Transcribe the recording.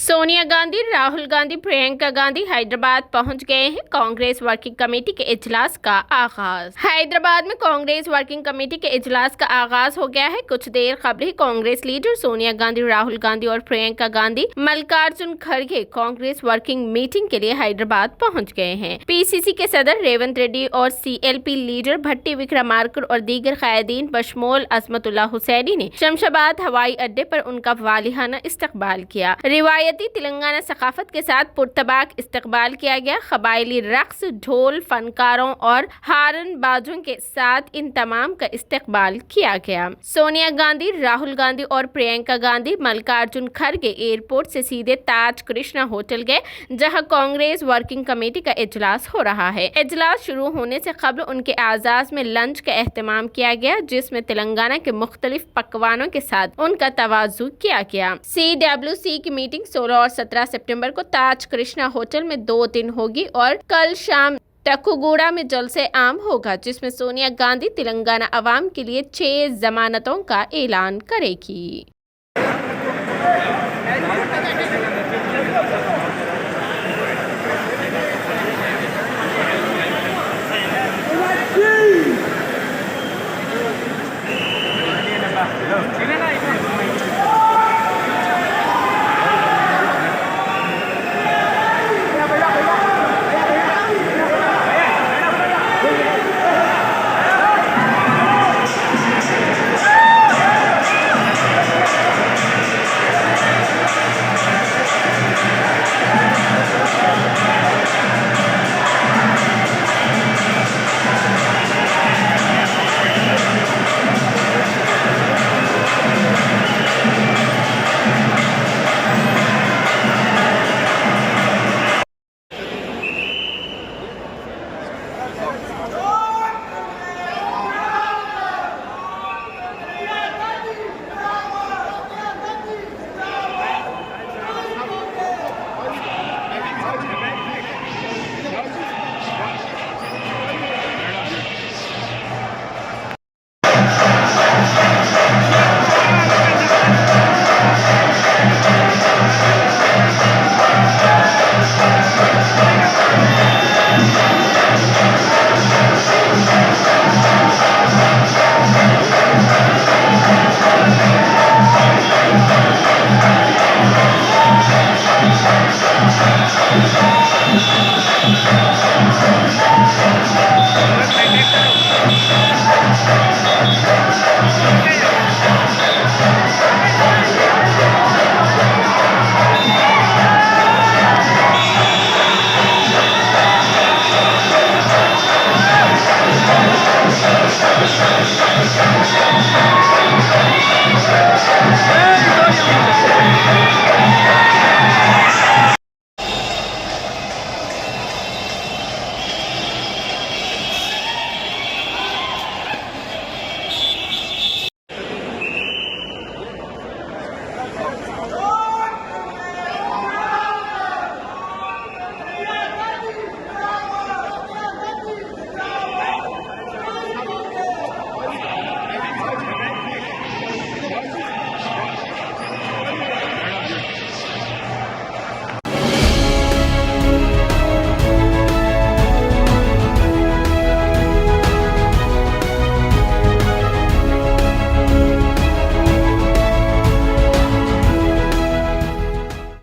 सोनिया गांधी, राहुल गांधी, प्रियंका गांधी हैदराबाद पहुंच गए हैं। कांग्रेस वर्किंग कमेटी के इजलास का आगाज। हैदराबाद में कांग्रेस वर्किंग कमेटी के इजलास का आगाज हो गया है। कुछ देर कबल ही कांग्रेस लीडर सोनिया गांधी, राहुल गांधी और प्रियंका गांधी मल्लिकार्जुन खड़गे कांग्रेस वर्किंग मीटिंग के लिए हैदराबाद पहुंच गए हैं। पीसीसी के सदर रेवंत रेड्डी और सीएलपी लीडर भट्टी विक्रमार्का और दीगर कायदीन बशमूल अजमतुल्लाह हुसैनी ने शमशाबाद हवाई अड्डे पर उनका वालिहाना इस्तकबाल किया। रिवायती तेलंगाना सकाफत के साथ पुरतबाक इस्तकबाल किया गया। कबायली रक्स, ढोल, फनकारों और हारन बाजों के साथ इन तमाम का इस्तकबाल किया गया। सोनिया गांधी, राहुल गांधी और प्रियंका गांधी मल्लिकार्जुन खड़गे एयरपोर्ट से सीधे ताज कृष्णा होटल गए, जहां कांग्रेस वर्किंग कमेटी का इजलास हो रहा है। इजलास शुरू होने से कबल उनके आजाज में लंच का एहतमाम किया गया, जिसमें तेलंगाना के मुख्तलिफ पकवानों के साथ उनका तवाज़ु किया गया। CWC की मीटिंग 16 और 17 सितंबर को ताज कृष्णा होटल में 2 दिन होगी और कल शाम टकुगुड़ा में जलसे आम होगा, जिसमें सोनिया गांधी तेलंगाना अवाम के लिए 6 जमानतों का ऐलान करेगी।